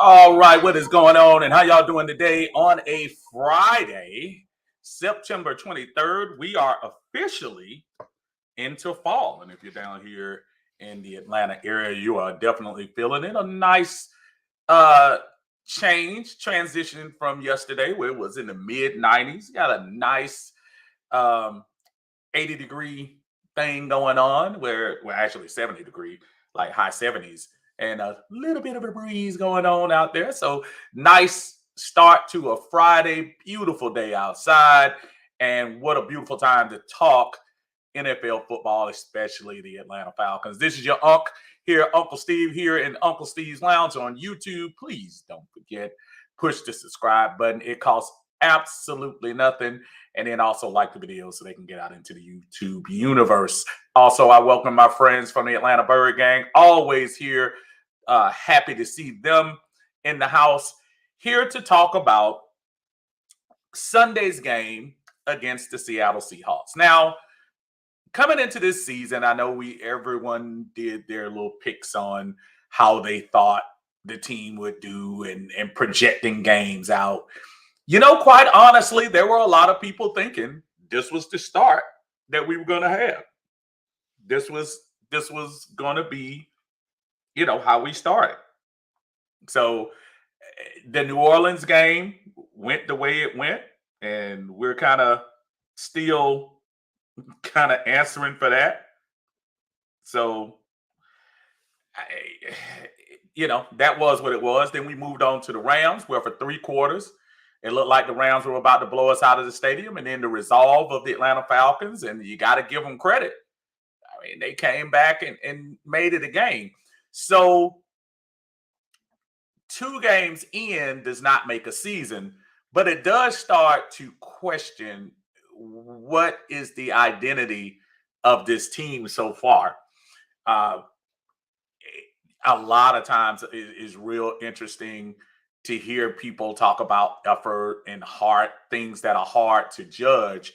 All right, what is going on and how y'all doing today on a Friday, September 23rd? We are officially into fall. And if you're down here in the Atlanta area, you are definitely feeling it. A nice uh transition from yesterday where it was in the mid 90s. Got a nice um 80-degree thing going on where well actually 70-degree, like high 70s, and a little bit of a breeze going on out there. So nice start to a Friday, beautiful day outside, and what a beautiful time to talk NFL football, especially the Atlanta Falcons. This is your here, Uncle Steve here in Uncle Steve's Lounge on YouTube. Please don't forget, push the subscribe button. It costs absolutely nothing. And then also like the video so they can get out into the YouTube universe. Also, I welcome my friends from the Atlanta Bird Gang. Always here. Happy to see them in the house. Here to talk about Sunday's game against the Seattle Seahawks. Now, coming into this season, I know everyone did their little picks on how they thought the team would do and projecting games out. You know, quite honestly, there were a lot of people thinking this was the start that we were going to have. This was going to be, how we started. So the New Orleans game went the way it went, and we're kind of still kind of answering for that. So, that was what it was. Then we moved on to the Rams, where for 3 quarters, it looked like the Rams were about to blow us out of the stadium. And then the resolve of the Atlanta Falcons, and you got to give them credit. I mean, they came back and made it a game. So 2 games in does not make a season, but it does start to question what is the identity of this team so far. A lot of times it is real interesting to hear people talk about effort and heart, things that are hard to judge.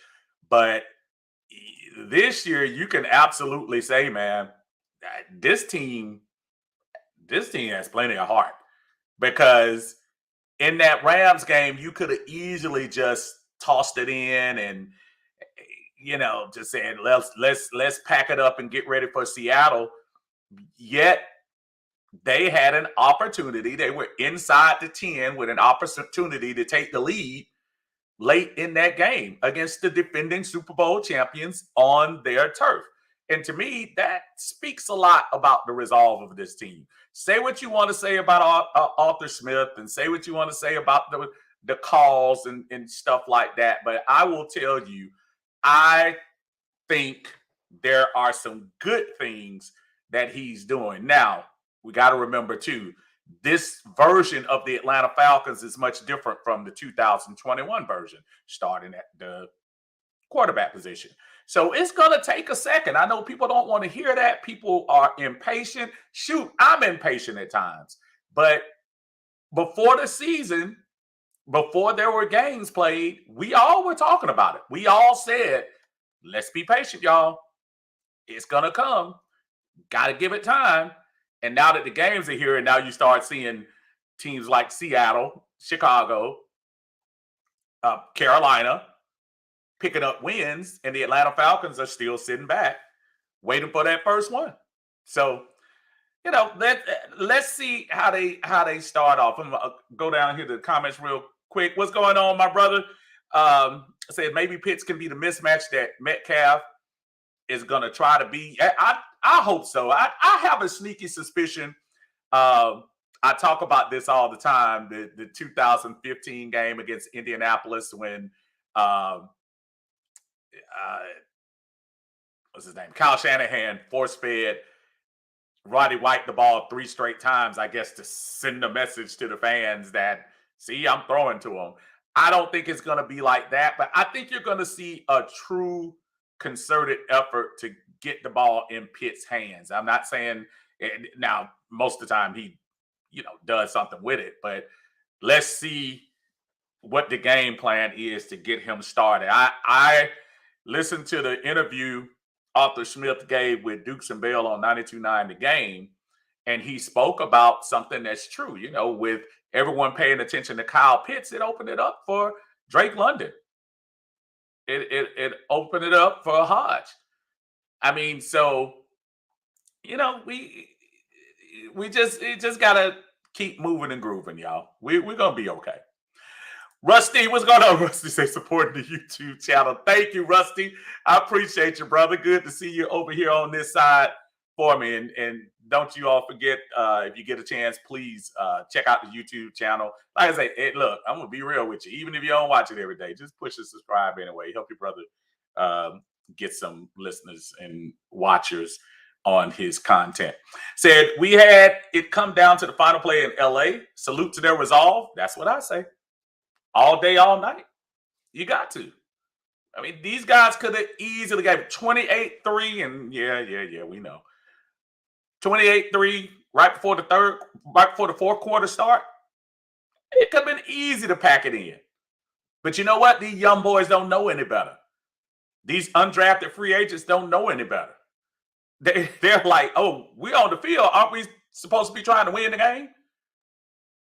But this year, you can absolutely say, man, this team has plenty of heart, because in that Rams game, you could have easily just tossed it in and just saying let's pack it up and get ready for Seattle. Yet they had an opportunity. They were inside the 10 with an opportunity to take the lead late in that game against the defending Super Bowl champions on their turf. And to me, that speaks a lot about the resolve of this team. Say what you want to say about Arthur Smith, and say what you want to say about the calls and stuff like that. But I will tell you, I think there are some good things that he's doing. Now, we got to remember, too, this version of the Atlanta Falcons is much different from the 2021 version, starting at the quarterback position. So it's going to take a second. I know people don't want to hear that. People are impatient. Shoot, I'm impatient at times. But before the season, before there were games played, we all were talking about it. We all said, let's be patient, y'all. It's going to come. Got to give it time. And now that the games are here, and now you start seeing teams like Seattle, Chicago, Carolina picking up wins, and the Atlanta Falcons are still sitting back, waiting for that first one. So, let's see how they start off. I'm gonna go down here to the comments real quick. What's going on, my brother? Said maybe Pitts can be the mismatch that Metcalf is going to try to be. I hope so. I have a sneaky suspicion. I talk about this all the time. The 2015 game against Indianapolis when what's his name? Kyle Shanahan force-fed Roddy White the ball 3 straight times, I guess, to send a message to the fans that, see, I'm throwing to them. I don't think it's going to be like that, but I think you're going to see a true concerted effort to get the ball in Pitt's hands. I'm not saying now most of the time he, does something with it, but let's see what the game plan is to get him started. I listened to the interview Arthur Smith gave with Dukes and Bell on 92.9 The Game, and he spoke about something that's true. With everyone paying attention to Kyle Pitts, it opened it up for Drake London. It opened it up for Hodge. I mean, so we just gotta keep moving and grooving, y'all. We're gonna be okay. Rusty, what's going on? Rusty say supporting the YouTube channel. Thank you, Rusty. I appreciate you, brother. Good to see you over here on this side for me. And don't you all forget, if you get a chance, please check out the YouTube channel. Like I say, look, I'm going to be real with you. Even if you don't watch it every day, just push the subscribe anyway. Help your brother get some listeners and watchers on his content. Said, we had it come down to the final play in LA. Salute to their resolve. That's what I say. All day, all night. You got to. I mean, these guys could have easily gave 28-3, and yeah, we know. 28-3 right before the fourth quarter start. It could have been easy to pack it in. But you know what? These young boys don't know any better. These undrafted free agents don't know any better. They're like, oh, we're on the field. Aren't we supposed to be trying to win the game?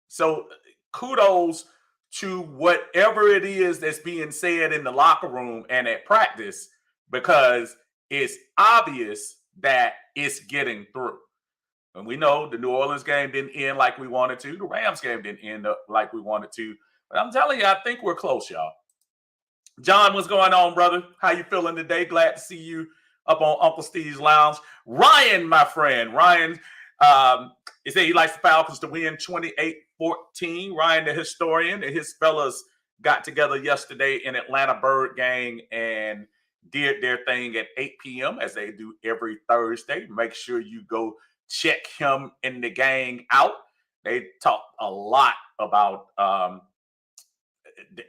So kudos to whatever it is that's being said in the locker room and at practice, because it's obvious that it's getting through. And we know the New Orleans game didn't end like we wanted to. The Rams game didn't end up like we wanted to. But I'm telling you, I think we're close, y'all. John, what's going on, brother? How you feeling today? Glad to see you up on Uncle Steve's Lounge. Ryan, my friend. Ryan, he said he likes the Falcons to win 28-14. Ryan, the historian, and his fellas got together yesterday in Atlanta Bird Gang and did their thing at 8 p.m. as they do every Thursday. Make sure you go check him and the gang out. They talk a lot about the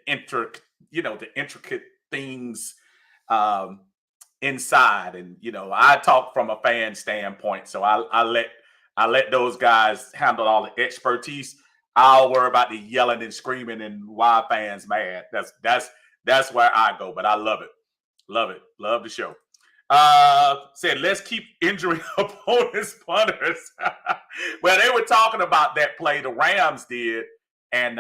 intricate things inside, and I talk from a fan standpoint, so I let those guys handle all the expertise. I'll worry about the yelling and screaming and why fans mad. That's where I go, but I love it. Love the show. Said, let's keep injuring opponents' punters. Well, they were talking about that play the Rams did, and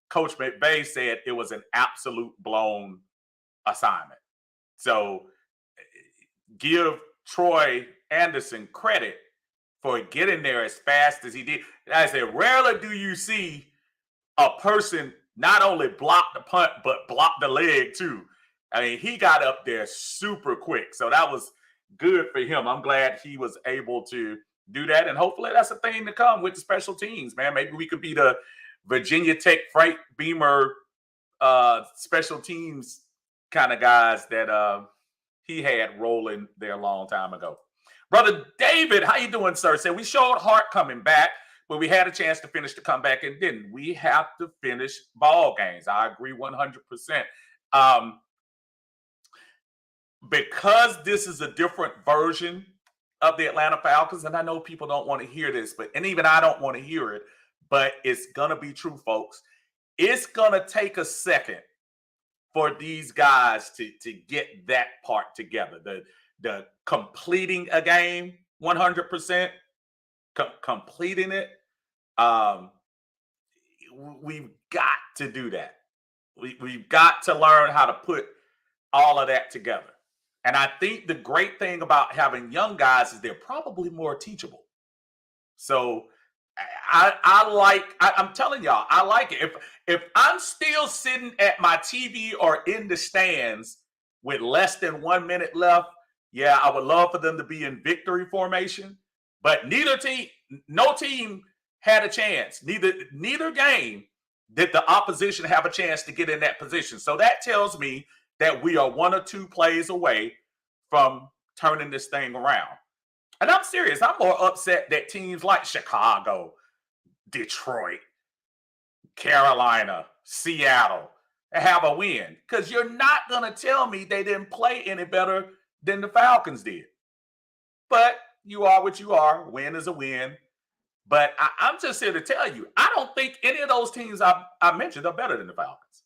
Coach McVay said it was an absolute blown assignment. So give Troy Anderson credit for getting there as fast as he did. I said, rarely do you see a person not only block the punt, but block the leg too. I mean, he got up there super quick. So that was good for him. I'm glad he was able to do that. And hopefully that's a thing to come with the special teams, man. Maybe we could be the Virginia Tech Frank Beamer special teams kind of guys that he had rolling there a long time ago. Brother David, how you doing, sir? Said, we showed heart coming back, but we had a chance to finish the comeback and didn't. We have to finish ball games. I agree 100%. Because this is a different version of the Atlanta Falcons, and I know people don't want to hear this, and even I don't want to hear it, but it's going to be true, folks. It's going to take a second for these guys to get that part together. The completing a game 100%, completing it. We've got to do that. We've got to learn how to put all of that together. And I think the great thing about having young guys is they're probably more teachable. So I'm telling y'all, I like it. If I'm still sitting at my TV or in the stands with less than 1 minute left, yeah, I would love for them to be in victory formation. But no team had a chance. Neither game did the opposition have a chance to get in that position. So that tells me that we are 1 or 2 plays away from turning this thing around. And I'm serious. I'm more upset that teams like Chicago, Detroit, Carolina, Seattle have a win, because you're not going to tell me they didn't play any better than the Falcons did. But you are what you are. Win is a win. But I'm just here to tell you, I don't think any of those teams I mentioned are better than the Falcons.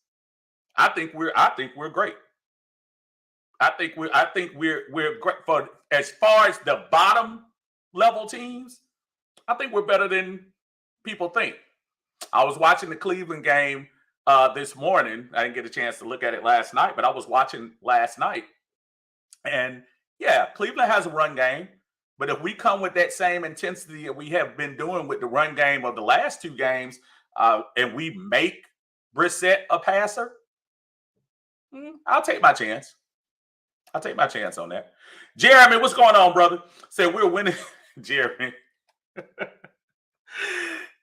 I think we're great. I think we're great for as far as the bottom level teams. I think we're better than people think. I was watching the Cleveland game this morning. I didn't get a chance to look at it last night, but I was watching last night. And yeah, Cleveland has a run game. But if we come with that same intensity that we have been doing with the run game of the last 2 games, and we make Brissett a passer, I'll take my chance. I'll take my chance on that. Jeremy, what's going on, brother? Said we're winning. Jeremy.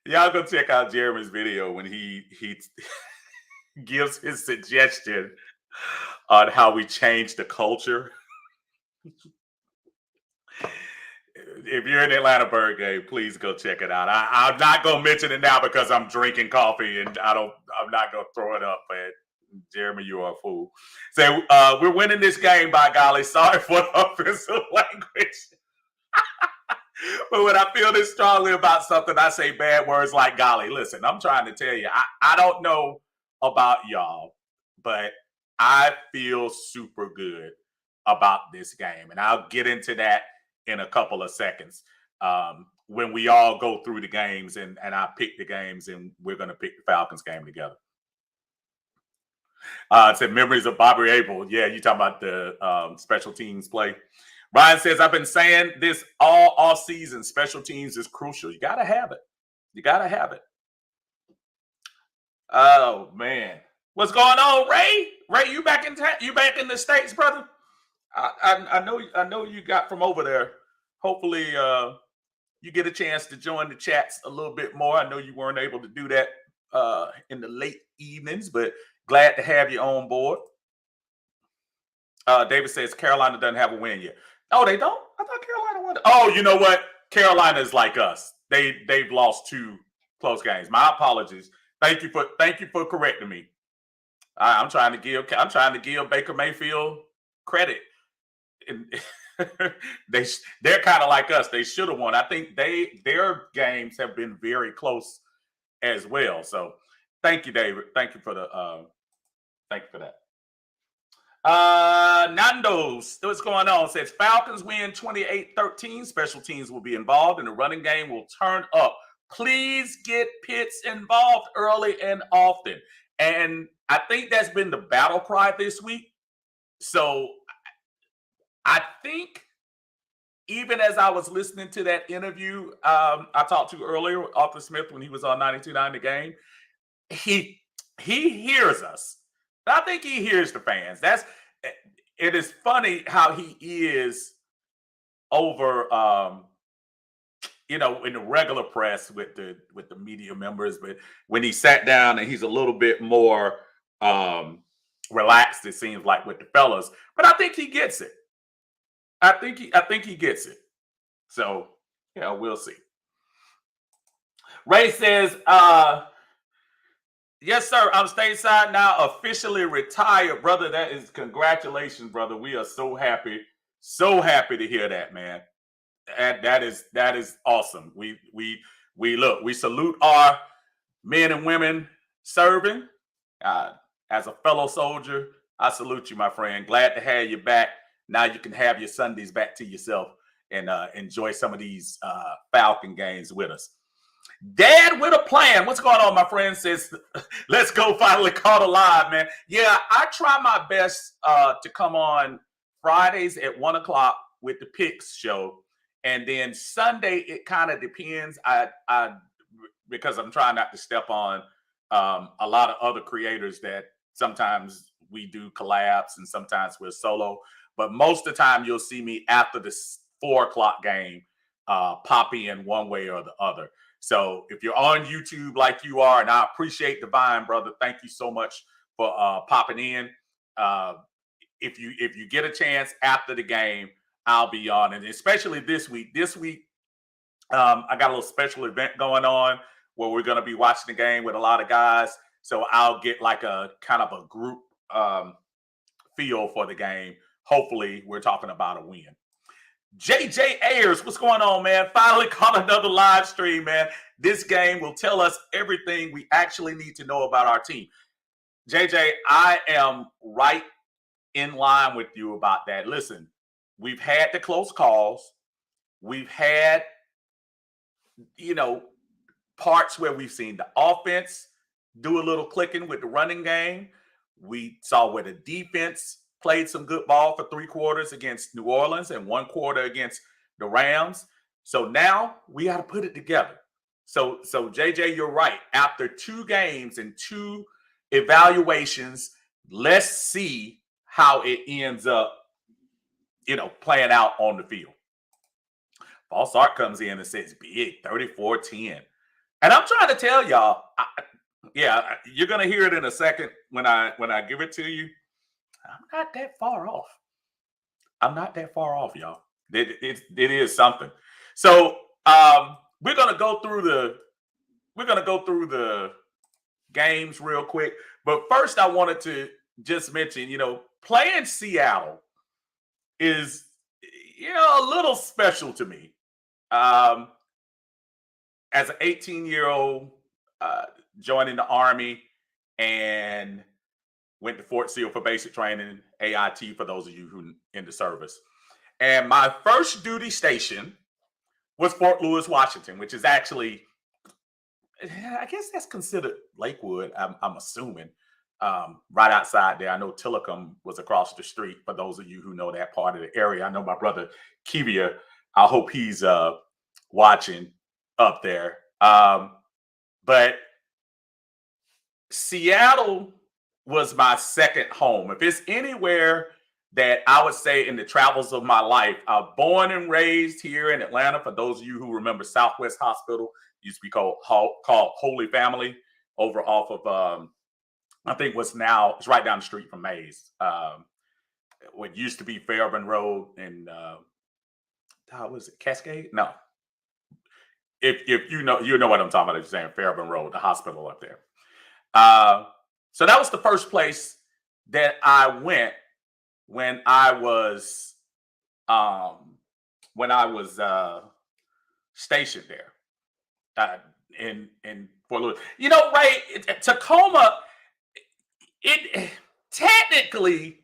Y'all go check out Jeremy's video when he gives his suggestion on how we change the culture. If you're in the Atlanta Bird game, please go check it out. I'm not gonna mention it now because I'm drinking coffee and I'm not gonna throw it up. But Jeremy, you are a fool. So we're winning this game, by golly. Sorry for the offensive language. But when I feel this strongly about something, I say bad words like golly. Listen, I'm trying to tell you, I don't know about y'all, but I feel super good about this game. And I'll get into that in a couple of seconds when we all go through the games and I pick the games, and we're going to pick the Falcons game together. It said memories of Bobby Abel. Yeah, you talking about the special teams play. Ryan says, I've been saying this all off season. Special teams is crucial. You got to have it. You got to have it. Oh, man. What's going on, Ray? Ray, you back in you back in the States, brother? I know you got from over there. Hopefully you get a chance to join the chats a little bit more. I know you weren't able to do that in the late evenings, but glad to have you on board. David says Carolina doesn't have a win yet. Oh, they don't? I thought Carolina won. Oh, you know what? Carolina is like us. They've lost 2 close games. My apologies. Thank you for correcting me. I'm trying to give Baker Mayfield credit. And they're kind of like us. They should have won. I think their games have been very close as well. So thank you, David. Thank you for that. Nando's, what's going on? Says Falcons win 28-13. Special teams will be involved and the running game will turn up. Please get Pitts involved early and often. And I think that's been the battle cry this week. So I think even as I was listening to that interview I talked to earlier with Arthur Smith when he was on 92.9 The Game, he hears us. But I think he hears the fans. It is funny how he is over in the regular press with the media members, but when he sat down and he's a little bit more relaxed, it seems like, with the fellas. But I think he gets it. I think he gets it. So, we'll see. Ray says, yes, sir. I'm stateside now, officially retired, brother. That is congratulations, brother. We are so happy to hear that, man. And that is awesome. We salute our men and women serving. As a fellow soldier, I salute you, my friend. Glad to have you back. Now you can have your Sundays back to yourself and enjoy some of these Falcon games with us. Dad with a plan. What's going on, my friend? Says, let's go. Finally caught alive, man. Yeah, I try my best to come on Fridays at 1:00 with the Picks show. And then Sunday, it kind of depends. I because I'm trying not to step on a lot of other creators that sometimes we do collabs and sometimes we're solo. But most of the time, you'll see me after the 4 o'clock game pop in one way or the other. So if you're on YouTube like you are, and I appreciate Divine, brother, thank you so much for popping in. If you get a chance after the game, I'll be on, and especially this week. This week, I got a little special event going on where we're going to be watching the game with a lot of guys. So I'll get like a kind of a group feel for the game. Hopefully, we're talking about a win. JJ Ayers, what's going on, man? Finally caught another live stream, man. This game will tell us everything we actually need to know about our team. JJ, I am right in line with you about that. Listen, we've had the close calls. We've had, parts where we've seen the offense do a little clicking with the running game. We saw where the defense played some good ball for 3 quarters against New Orleans and 1 quarter against the Rams. So now we got to put it together. So JJ, you're right. After 2 games and 2 evaluations, let's see how it ends up, playing out on the field. False Art comes in and says big 34-10. And I'm trying to tell y'all, you're going to hear it in a second when I give it to you. I'm not that far off. I'm not that far off, y'all. It is something. So we're gonna go through the games real quick. But first, I wanted to just mention, playing Seattle is a little special to me. As an 18-year-old joining the Army and went to Fort Sill for basic training, AIT for those of you who in the service. And my first duty station was Fort Lewis, Washington, which is actually, I guess that's considered Lakewood, I'm assuming, right outside there. I know Tillicum was across the street for those of you who know that part of the area. I know my brother Kivia, I hope he's watching up there. But Seattle was my second home. If it's anywhere that I would say in the travels of my life, I'm born and raised here in Atlanta. For those of you who remember Southwest Hospital, used to be called Holy Family, over off of I think it's right down the street from Mays. What used to be Fairburn Road and how was it, Cascade? No. If you know what I'm talking about, if you're saying Fairburn Road, the hospital up there. So that was the first place that I went when I was stationed there in Fort Lewis. Ray, Tacoma. Technically,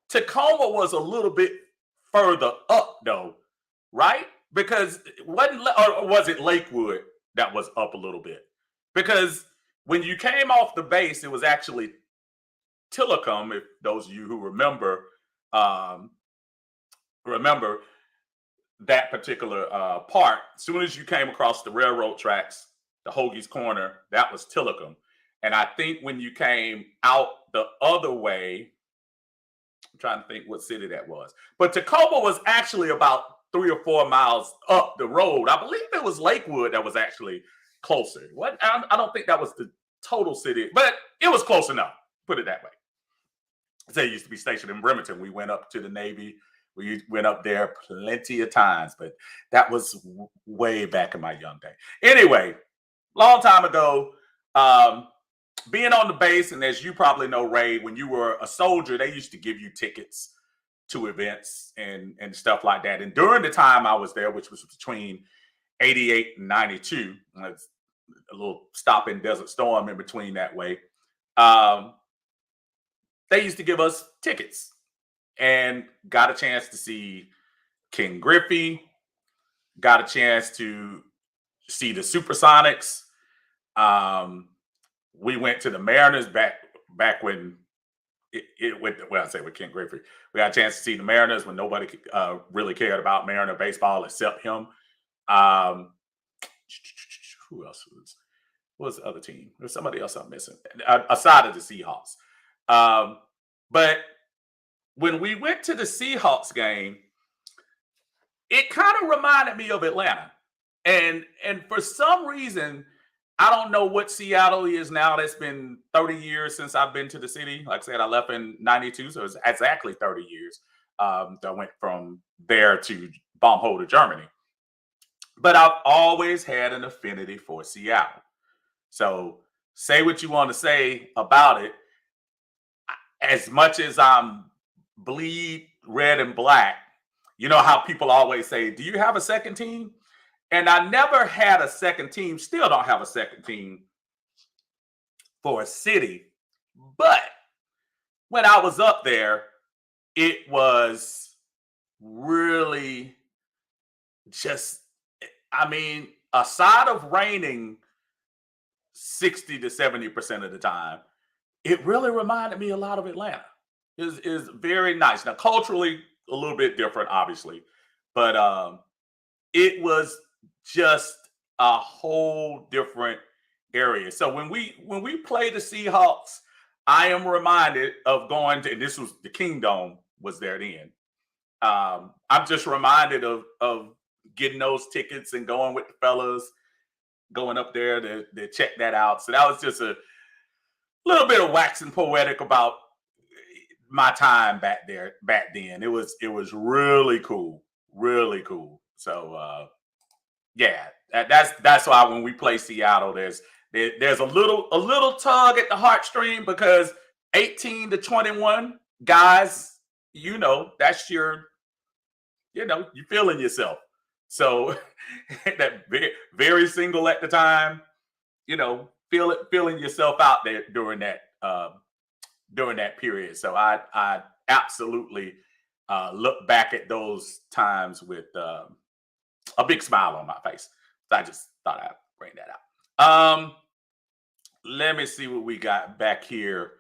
Tacoma was a little bit further up, though, right? Because was it Lakewood that was up a little bit? Because when you came off the base, it was actually Tillicum, if those of you who remember that particular part. As soon as you came across the railroad tracks, the Hoagie's Corner, that was Tillicum. And I think when you came out the other way, I'm trying to think what city that was. But Tacoma was actually about 3 or 4 miles up the road. I believe it was Lakewood that was actually closer. I don't think that was the total city, but it was close enough. Put it that way. They used to be stationed in Bremerton. We went up to the Navy. We went up there plenty of times, but that was way back in my young day. Anyway, long time ago, being on the base, and as you probably know, Ray, when you were a soldier, they used to give you tickets to events and stuff like that. And during the time I was there, which was between 88 and 92, a little stop in Desert Storm in between that way, they used to give us tickets and got a chance to see Ken Griffey, got a chance to see the Supersonics. We went to the Mariners back when it went, well, I say with Ken Griffey. We got a chance to see the Mariners when nobody really cared about Mariner baseball except him. Who else was? What was the other team? There's somebody else I'm missing aside of the Seahawks. But when we went to the Seahawks game, it kind of reminded me of Atlanta. And for some reason, I don't know what Seattle is now. That's been 30 years since I've been to the city. Like I said, I left in 92, so it's exactly 30 years. I went from there to Baumholder, Germany. But I've always had an affinity for Seattle. So say what you want to say about it. As much as I'm bleed red and black, you know how people always say, do you have a second team? And I never had a second team, still don't have a second team for a city. But when I was up there, it was really just, I mean, aside of raining 60 to 70% of the time, it really reminded me a lot of Atlanta. Is very nice. Now, culturally, a little bit different, obviously, but it was just a whole different area. So when we play the Seahawks, I am reminded of going to, and this was the Kingdome was there then. I'm just reminded of getting those tickets and going with the fellas, going up there to check that out. So that was just a little bit of waxing poetic about my time back then. It was really cool, really cool. So yeah, that's why when we play Seattle, there's a little tug at the heartstring because 18 to 21 guys, that's your, you're feeling yourself. So that very single at the time, feeling yourself out there during that period. So I absolutely look back at those times with a big smile on my face. So I just thought I'd bring that out. Let me see what we got back here.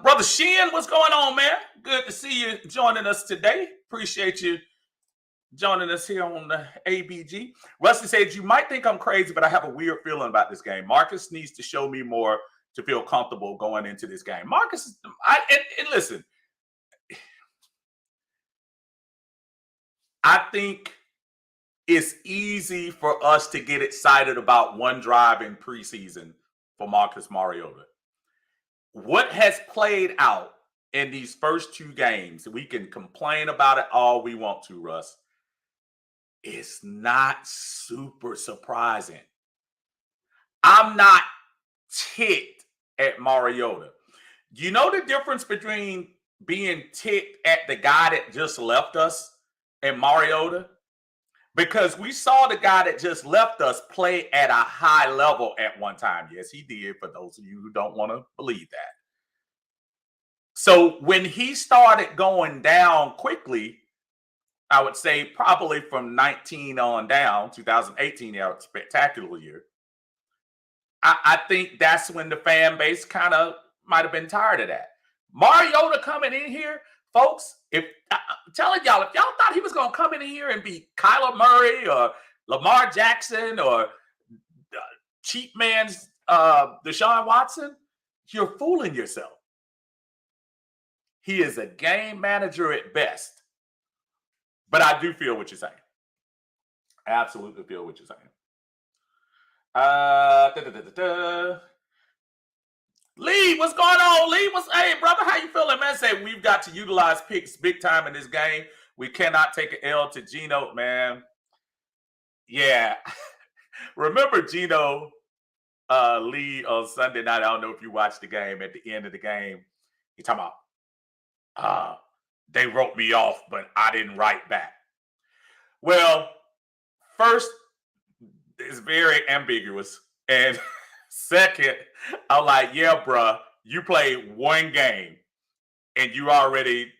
Brother Shin, what's going on, man? Good to see you joining us today. Appreciate you joining us here on the ABG. Rusty said, you might think I'm crazy, but I have a weird feeling about this game. Marcus needs to show me more to feel comfortable going into this game. Marcus, and listen, I think it's easy for us to get excited about one drive in preseason for Marcus Mariota. What has played out in these first two games, we can complain about it all we want to, Russ. It's not super surprising. I'm not ticked at Mariota. You know the difference between being ticked at the guy that just left us and Mariota? Because we saw the guy that just left us play at a high level at one time. Yes, he did, for those of you who don't want to believe that. So when he started going down quickly, I would say probably from 19 on down, 2018, a spectacular year, I think that's when the fan base kind of might have been tired of that. Mariota coming in here, folks, I'm telling y'all, if y'all thought he was going to come in here and be Kyler Murray or Lamar Jackson or cheap man's Deshaun Watson, you're fooling yourself. He is a game manager at best. But I do feel what you're saying. I absolutely feel what you're saying. Lee, what's going on? Lee, hey, brother, how you feeling, man? Say we've got to utilize picks big time in this game. We cannot take an L to Geno, man. Yeah. Remember Geno Lee on Sunday night? I don't know if you watched the game. At the end of the game, he talking about, they wrote me off, but I didn't write back. Well, first, it's very ambiguous. And second, I'm like, yeah, bruh, you played one game and you already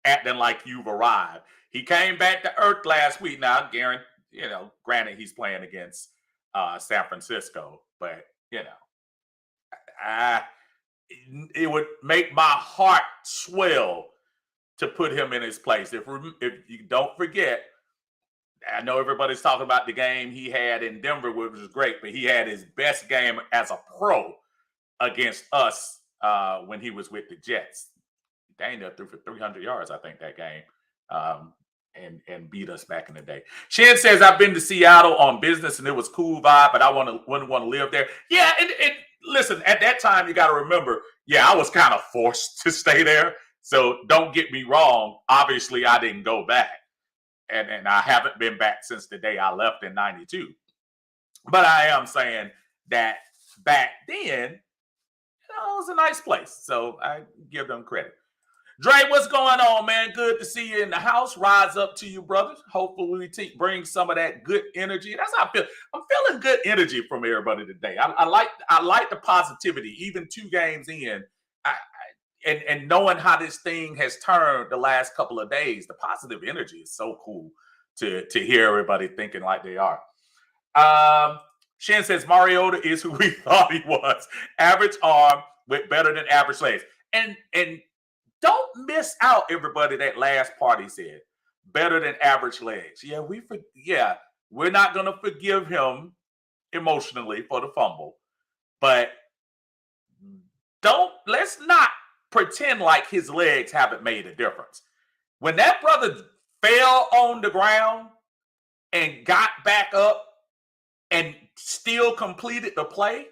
acting like you've arrived. He came back to earth last week. Now, granted, he's playing against San Francisco, but, it would make my heart swell to put him in his place. If you don't forget, I know everybody's talking about the game he had in Denver, which was great, but he had his best game as a pro against us when he was with the Jets. Dang, they threw for 300 yards, I think, that game, and beat us back in the day. Shen says, I've been to Seattle on business, and it was cool vibe, but I wouldn't want to live there. Yeah, and listen, at that time, you got to remember, yeah, I was kind of forced to stay there. So don't get me wrong. Obviously, I didn't go back. And I haven't been back since the day I left in 92. But I am saying that back then, it was a nice place. So I give them credit. Dre, what's going on, man? Good to see you in the house. Rise up to you, brothers. Hopefully we bring some of that good energy. That's how I feel. I'm feeling good energy from everybody today. I like the positivity. Even 2 games in, and knowing how this thing has turned the last couple of days, the positive energy is so cool to hear everybody thinking like they are. Shen says Mariota is who we thought he was. Average arm with better than average legs. And don't miss out, everybody, that last part he said. Better than average legs. Yeah, we're not going to forgive him emotionally for the fumble. But let's not pretend like his legs haven't made a difference. When that brother fell on the ground and got back up and still completed the play,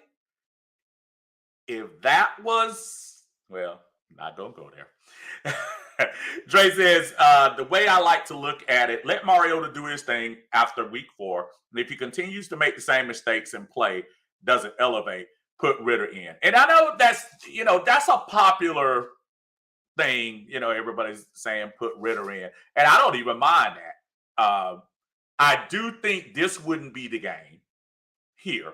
if that was, well, not gonna go there. Dre says, the way I like to look at it, let Mariota do his thing after week 4. And if he continues to make the same mistakes and play doesn't elevate, put Ridder in. And I know that's a popular thing. Everybody's saying put Ridder in. And I don't even mind that. I do think this wouldn't be the game here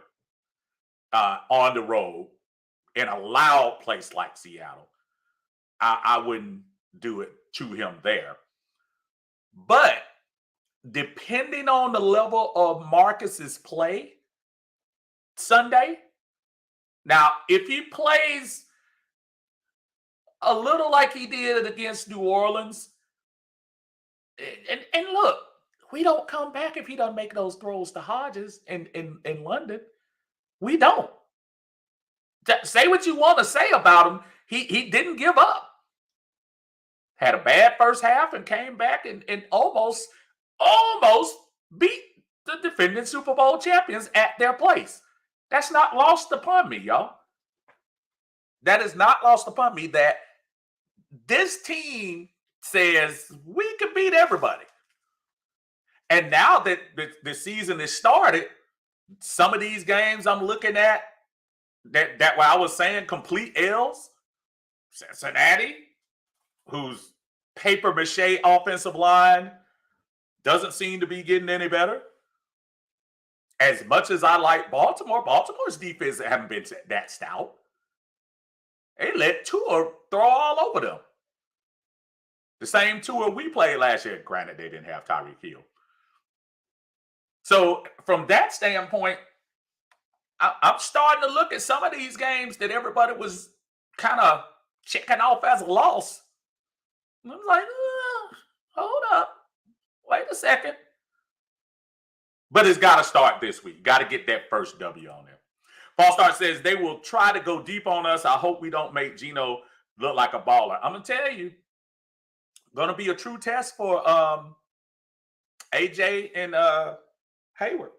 on the road in a loud place like Seattle. I wouldn't do it to him there. But depending on the level of Marcus's play Sunday, now if he plays a little like he did against New Orleans, and look, we don't come back if he doesn't make those throws to Hodges in London. We don't. Say what you want to say about him. He didn't give up. Had a bad first half and came back and almost beat the defending Super Bowl champions at their place. That's not lost upon me, y'all. That is not lost upon me that this team says we can beat everybody. And now that the season is started, some of these games I'm looking at that what I was saying, complete L's. Cincinnati, whose paper mache offensive line doesn't seem to be getting any better. As much as I like Baltimore's defense haven't been that stout. They let Tua throw all over them. The same Tua we played last year. Granted, they didn't have Tyreek Hill. So from that standpoint, I'm starting to look at some of these games that everybody was kind of checking off as a loss. And I'm like, hold up. Wait a second. But it's got to start this week. Got to get that first W on there. False Start says they will try to go deep on us. I hope we don't make Geno look like a baller. I'm going to tell you, going to be a true test for AJ and Hayward.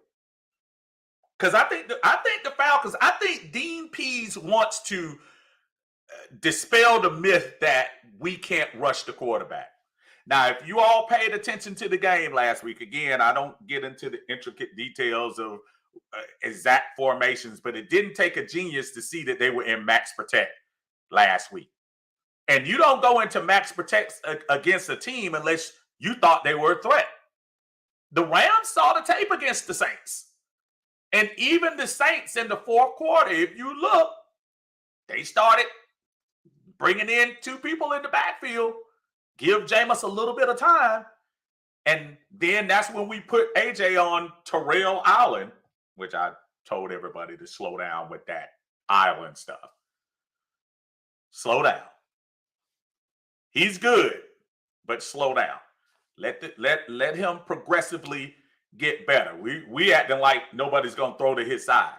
Because I think the Falcons, I think Dean Pease wants to dispel the myth that we can't rush the quarterback. Now, if you all paid attention to the game last week, again, I don't get into the intricate details of exact formations, but it didn't take a genius to see that they were in max protect last week. And you don't go into max protect against a team unless you thought they were a threat. The Rams saw the tape against the Saints. And even the Saints in the fourth quarter, if you look, they started bringing in 2 people in the backfield, give Jameis a little bit of time. And then that's when we put AJ on Terrell Allen, which I told everybody to slow down with that island stuff. Slow down. He's good, but slow down. Let him progressively get better. We acting like nobody's gonna throw to his side.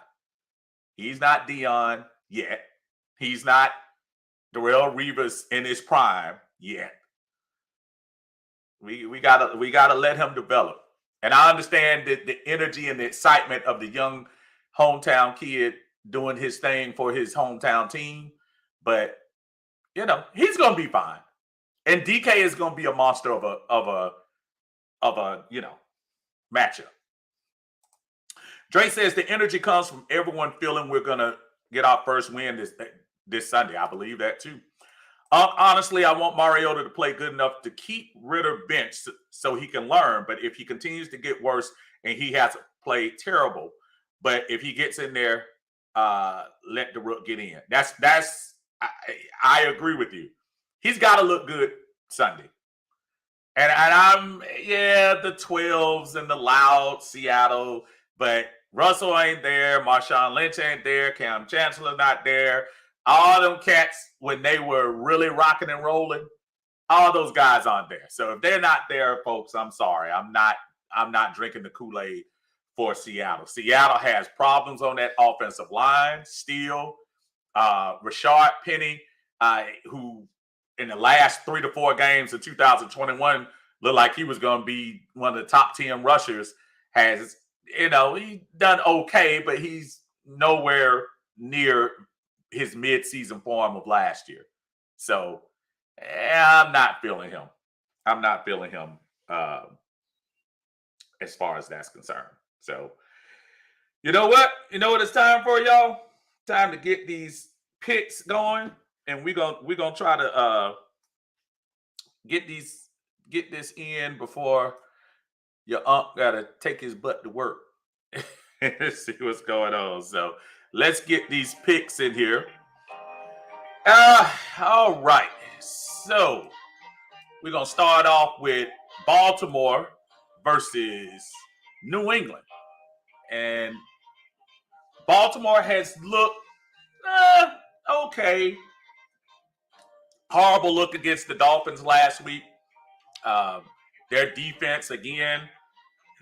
He's not Dion yet. He's not Darrelle Revis in his prime yet. We gotta let him develop. And I understand the energy and the excitement of the young hometown kid doing his thing for his hometown team, but he's gonna be fine. And DK is gonna be a monster of a matchup. Dre says the energy comes from everyone feeling we're gonna get our first win this Sunday. I believe that too. Honestly, I want Mariota to play good enough to keep Ridder benched so he can learn. But if he continues to get worse and he hasn't played terrible, but if he gets in there, let the Rook get in. I agree with you. He's got to look good Sunday. And I'm the 12s and the loud Seattle, but Russell ain't there, Marshawn Lynch ain't there, Cam Chancellor not there. All them cats, when they were really rocking and rolling, all those guys aren't there. So if they're not there, folks, I'm sorry. I'm not drinking the Kool-Aid for Seattle. Seattle has problems on that offensive line. Steele, Rashard Penny, who in the last 3 to 4 games of 2021 looked like he was going to be one of the top 10 rushers, has, he done okay, but he's nowhere near his mid-season form of last year. So I'm not feeling him. I'm not feeling him as far as that's concerned. So you know what? You know what it's time for, y'all? Time to get these picks going. And we're gonna try to get this in before your uncle gotta take his butt to work. Let's see what's going on. So let's get these picks in here. All right. So we're going to start off with Baltimore versus New England. And Baltimore has looked okay. Horrible look against the Dolphins last week. Their defense, again,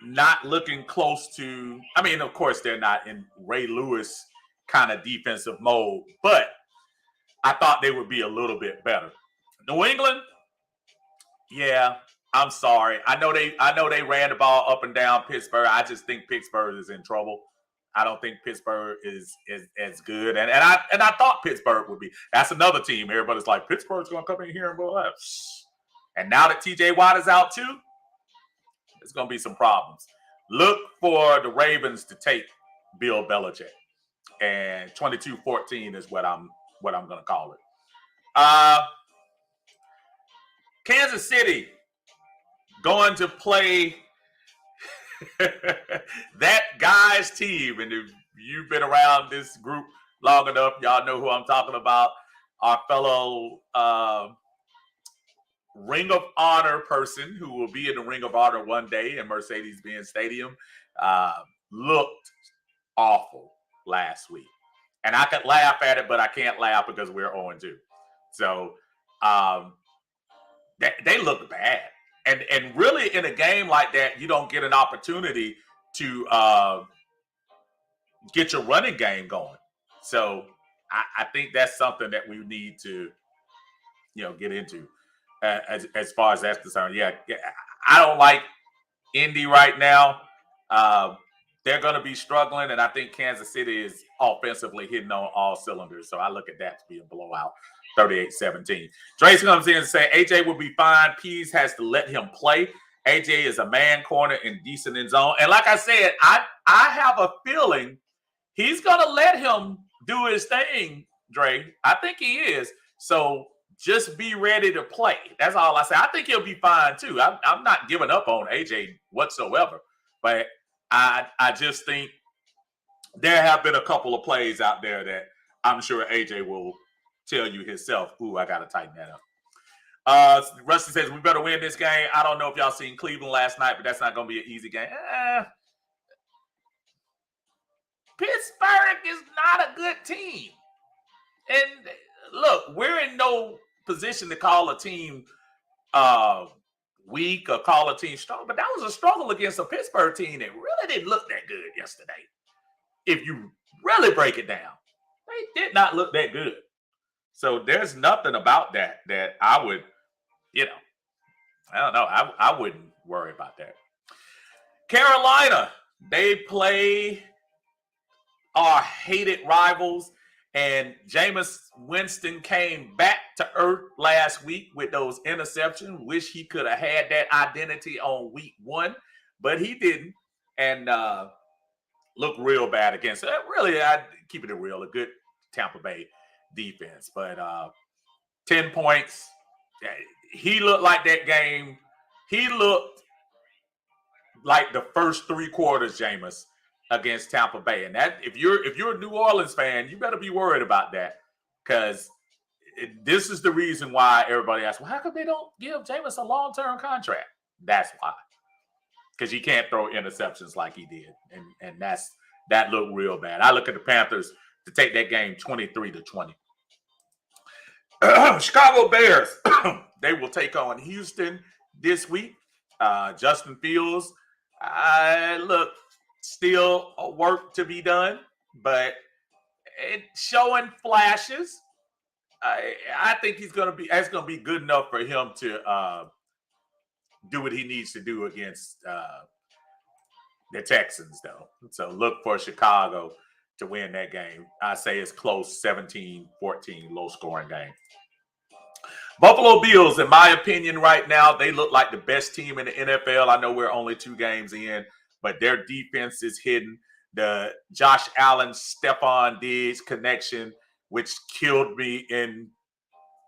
not looking close to, of course, they're not in Ray Lewis kind of defensive mode, but I thought they would be a little bit better. New England, I'm sorry. I know they ran the ball up and down Pittsburgh. I just think Pittsburgh is in trouble. I don't think Pittsburgh is as good. And I thought Pittsburgh would be. That's another team. Everybody's like, Pittsburgh's going to come in here and go up. And now that TJ Watt is out too, there's going to be some problems. Look for the Ravens to take Bill Belichick. And 22-14 is what I'm going to call it. Kansas City going to play that guy's team. And if you've been around this group long enough, y'all know who I'm talking about. Our fellow Ring of Honor person who will be in the Ring of Honor one day in Mercedes-Benz Stadium looked awful last week. And I could laugh at it, but I can't laugh because we're 0-2. So they look bad. And really in a game like that, you don't get an opportunity to get your running game going. So I think that's something that we need to, get into as far as that's concerned. Yeah, I don't like Indy right now. They're going to be struggling, and I think Kansas City is offensively hitting on all cylinders. So I look at that to be a blowout, 38-17. Trace comes in and says, AJ will be fine. Pease has to let him play. AJ is a man corner and decent in zone. And like I said, I have a feeling he's going to let him do his thing, Dre. I think he is. So just be ready to play. That's all I say. I think he'll be fine, too. I'm not giving up on AJ whatsoever. But I just think there have been a couple of plays out there that I'm sure AJ will tell you himself, ooh, I got to tighten that up. Rusty says, we better win this game. I don't know if y'all seen Cleveland last night, but that's not going to be an easy game. Pittsburgh is not a good team. And look, we're in no position to call a team weak or call a team strong, but that was a struggle against a Pittsburgh team that really didn't look that good yesterday. If you really break it down, they did not look that good. So there's nothing about that I would, I don't know. I wouldn't worry about that. Carolina, they play our hated rivals, and Jameis Winston came back to earth last week with those interceptions. Wish he could have had that identity on week 1, but he didn't, and looked real bad against it. Really, I keep it real, a good Tampa Bay defense, but 10 points. He looked like that game. He looked like the first 3 quarters, Jameis, against Tampa Bay. And that if you're a New Orleans fan, you better be worried about that, because this is the reason why everybody asks, well, how come they don't give Jameis a long-term contract? That's why. Because he can't throw interceptions like he did. And that looked real bad. I look at the Panthers to take that game 23-20. Chicago Bears, they will take on Houston this week. Justin Fields, look, still work to be done, but it's showing flashes. I think that's going to be good enough for him to do what he needs to do against the Texans, though. So look for Chicago to win that game. I say it's close, 17-14, low-scoring game. Buffalo Bills, in my opinion, right now, they look like the best team in the NFL. I know we're only 2 games in, but their defense is hidden. The Josh Allen, Stephon Diggs connection, which killed me in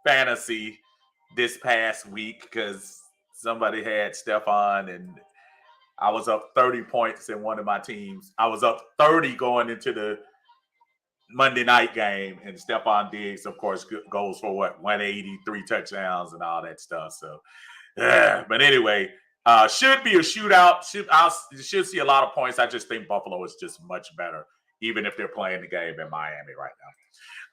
fantasy this past week because somebody had Stephon and I was up 30 points in one of my teams. I was up 30 going into the Monday night game, and Stephon Diggs, of course, goes for 180, 3 touchdowns and all that stuff. So, but anyway, should be a shootout. Should see a lot of points. I just think Buffalo is just much better, even if they're playing the game in Miami right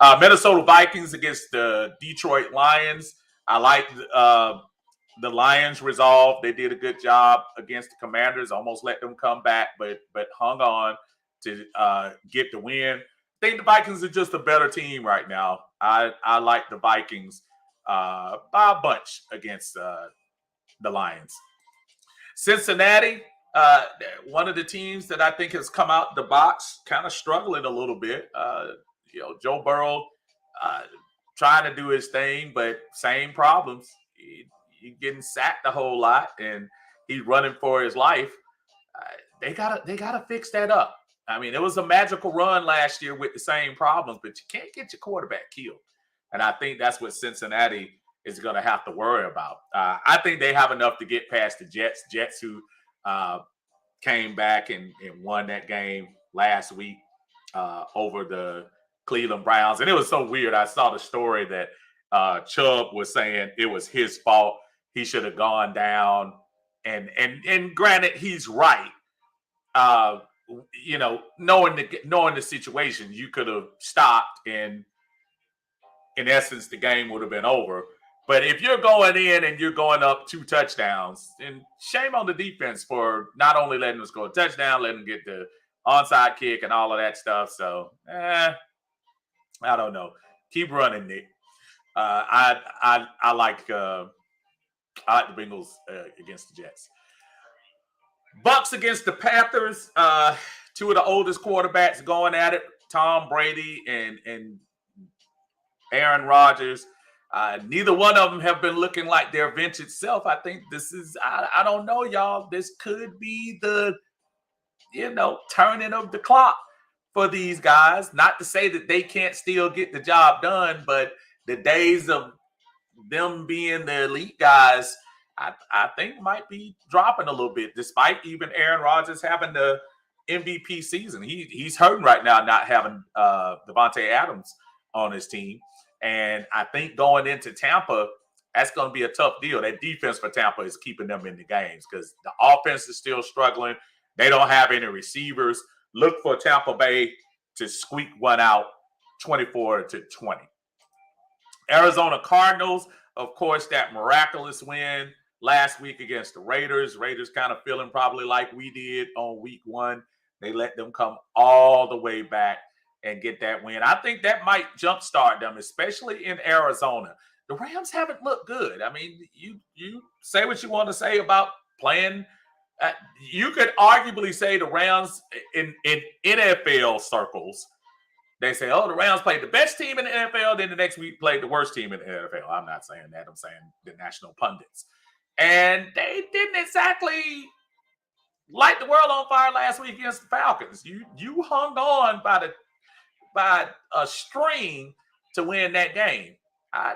now. Minnesota Vikings against the Detroit Lions. I like the Lions resolve. They did a good job against the Commanders. Almost let them come back, but hung on to get the win. I think the Vikings are just a better team right now. I like the Vikings by a bunch against the Lions. Cincinnati, one of the teams that I think has come out the box kind of struggling a little bit. Joe Burrow trying to do his thing, but same problems. He's getting sacked a whole lot, and he's running for his life. They gotta fix that up. I mean, it was a magical run last year with the same problems, but you can't get your quarterback killed. And I think that's what Cincinnati is going to have to worry about. I think they have enough to get past the Jets. Jets who came back and won that game last week over the Cleveland Browns. And it was so weird. I saw the story that Chubb was saying it was his fault. He should have gone down. And granted, he's right. Knowing the situation, you could have stopped, and in essence, the game would have been over. But if you're going in and you're going up 2 touchdowns, then shame on the defense for not only letting them score a touchdown, letting them get the onside kick and all of that stuff. So, I don't know. Keep running, Nick. I like the Bengals against the Jets. Bucks against the Panthers. 2 of the oldest quarterbacks going at it. Tom Brady and Aaron Rodgers. Neither one of them have been looking like their vintage self. I think this is, I don't know, y'all. This could be the, turning of the clock for these guys. Not to say that they can't still get the job done, but the days of them being the elite guys, I think might be dropping a little bit, despite even Aaron Rodgers having the MVP season. He's hurting right now not having Devontae Adams on his team. And I think going into Tampa, that's going to be a tough deal. That defense for Tampa is keeping them in the games because the offense is still struggling. They don't have any receivers. Look for Tampa Bay to squeak one out 24-20. Arizona Cardinals, of course, that miraculous win last week against the Raiders. Raiders kind of feeling probably like we did on week 1. They let them come all the way back and get that win. I think that might jumpstart them, especially in Arizona. The Rams haven't looked good. I mean, you say what you want to say about playing. You could arguably say the Rams in NFL circles, they say, oh, the Rams played the best team in the NFL, then the next week played the worst team in the NFL. I'm not saying that. I'm saying the national pundits. And they didn't exactly light the world on fire last week against the Falcons. You hung on by a string to win that game. I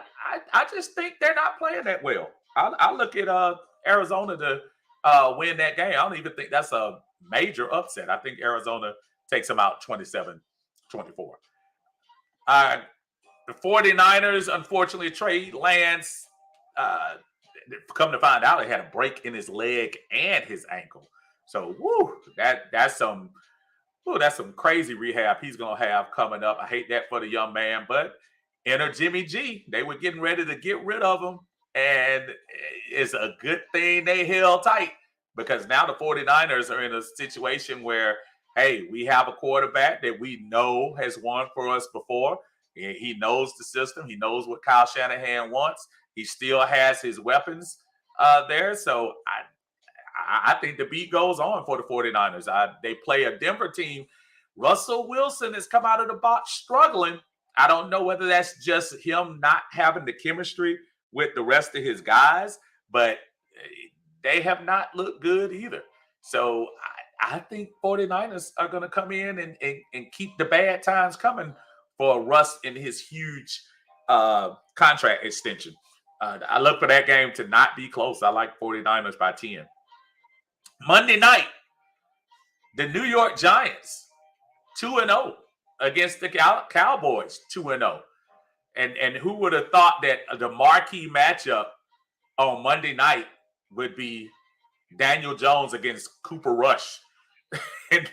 just think they're not playing that well. I look at Arizona to win that game. I don't even think that's a major upset. I think Arizona takes them out 27-24. The 49ers, unfortunately, Trey Lance, come to find out, he had a break in his leg and his ankle. So, that's some crazy rehab he's gonna have coming up. I hate that for the young man, but enter Jimmy G. They were getting ready to get rid of him, and it's a good thing they held tight, because now the 49ers are in a situation where, hey, we have a quarterback that we know has won for us before. He knows the system. He knows what Kyle Shanahan wants. He still has his weapons there. So I think the beat goes on for the 49ers. They play a Denver team. Russell Wilson has come out of the box struggling. I don't know whether that's just him not having the chemistry with the rest of his guys, but they have not looked good either. So I think 49ers are going to come in and keep the bad times coming for Russ in his huge contract extension. I look for that game to not be close. I like 49ers by 10. Monday night, the New York Giants, 2-0 against the Cowboys, 2-0. And who would have thought that the marquee matchup on Monday night would be Daniel Jones against Cooper Rush? And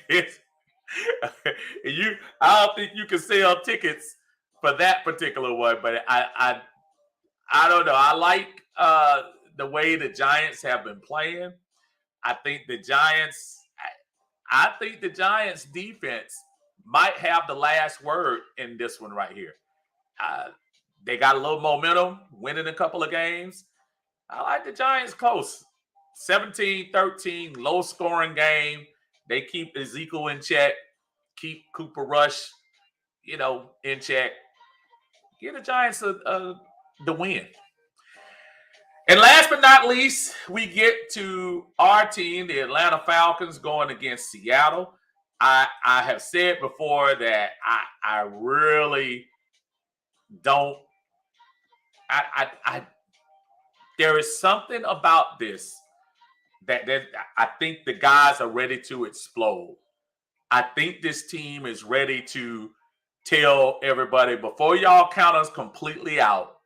I don't think you can sell tickets for that particular one, but I don't know. I like the way the Giants have been playing. I think the Giants defense might have the last word in this one right here. They got a little momentum, winning a couple of games. I like the Giants close. 17-13, low scoring game. They keep Ezekiel in check, keep Cooper Rush, in check. Give the Giants the win. And last but not least, we get to our team, the Atlanta Falcons, going against Seattle. I have said before that I really don't. There is something about this that I think the guys are ready to explode. I think this team is ready to tell everybody, before y'all count us completely out,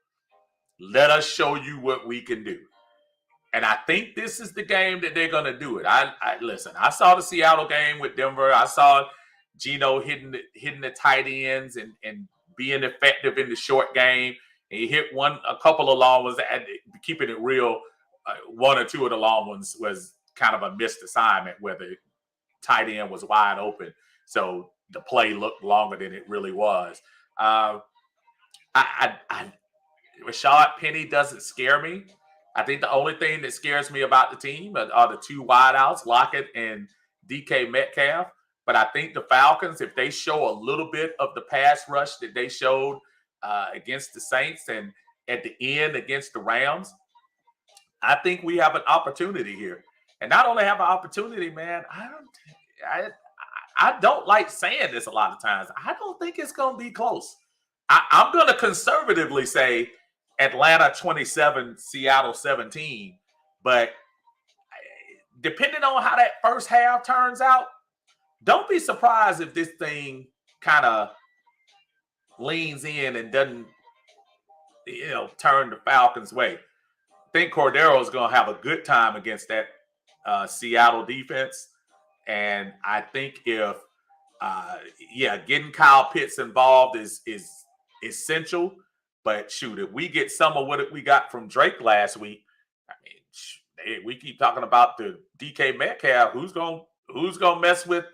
let us show you what we can do. And I think this is the game that they're going to do it. Listen, I saw the Seattle game with Denver. I saw Geno hitting the tight ends and being effective in the short game. And he hit a couple of long ones. And keeping it real, one or two of the long ones was kind of a missed assignment where the tight end was wide open. So the play looked longer than it really was. Rashad Penny doesn't scare me. I think the only thing that scares me about the team are the two wideouts, Lockett and DK Metcalf. But I think the Falcons, if they show a little bit of the pass rush that they showed against the Saints and at the end against the Rams, I think we have an opportunity here. And not only have an opportunity, man, I don't like saying this a lot of times. I don't think it's going to be close. I'm going to conservatively say Atlanta 27, Seattle 17. But depending on how that first half turns out, don't be surprised if this thing kind of leans in and doesn't, turn the Falcons' way. I think Cordero is going to have a good time against that Seattle defense. And I think if, getting Kyle Pitts involved is essential. But shoot, if we get some of what we got from Drake last week, I mean, we keep talking about the DK Metcalf. Who's gonna mess with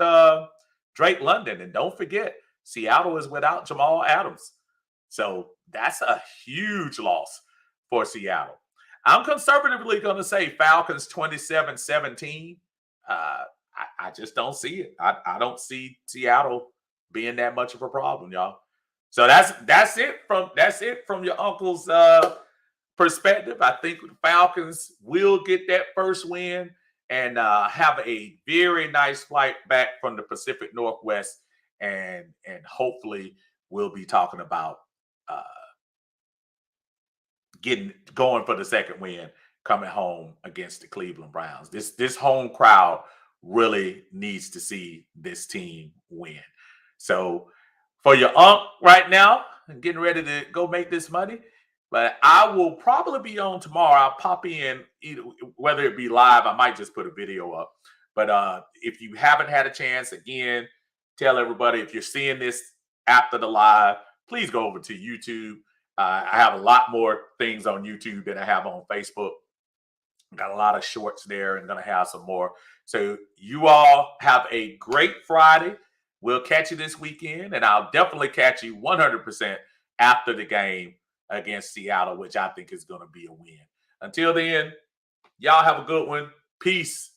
Drake London? And don't forget, Seattle is without Jamal Adams. So that's a huge loss for Seattle. I'm conservatively going to say Falcons 27-17. I just don't see it. I don't see Seattle being that much of a problem, y'all. So that's it from your uncle's perspective. I think the Falcons will get that first win and have a very nice flight back from the Pacific Northwest, and hopefully we'll be talking about going for the second win coming home against the Cleveland Browns. This home crowd really needs to see this team win. So for your unc right now, I'm getting ready to go make this money. But I will probably be on tomorrow. I'll pop in, whether it be live, I might just put a video up. But if you haven't had a chance, again, tell everybody, if you're seeing this after the live, please go over to YouTube. I have a lot more things on YouTube than I have on Facebook. Got a lot of shorts there and going to have some more. So you all have a great Friday. We'll catch you this weekend, and I'll definitely catch you 100% after the game against Seattle, which I think is going to be a win. Until then, y'all have a good one. Peace.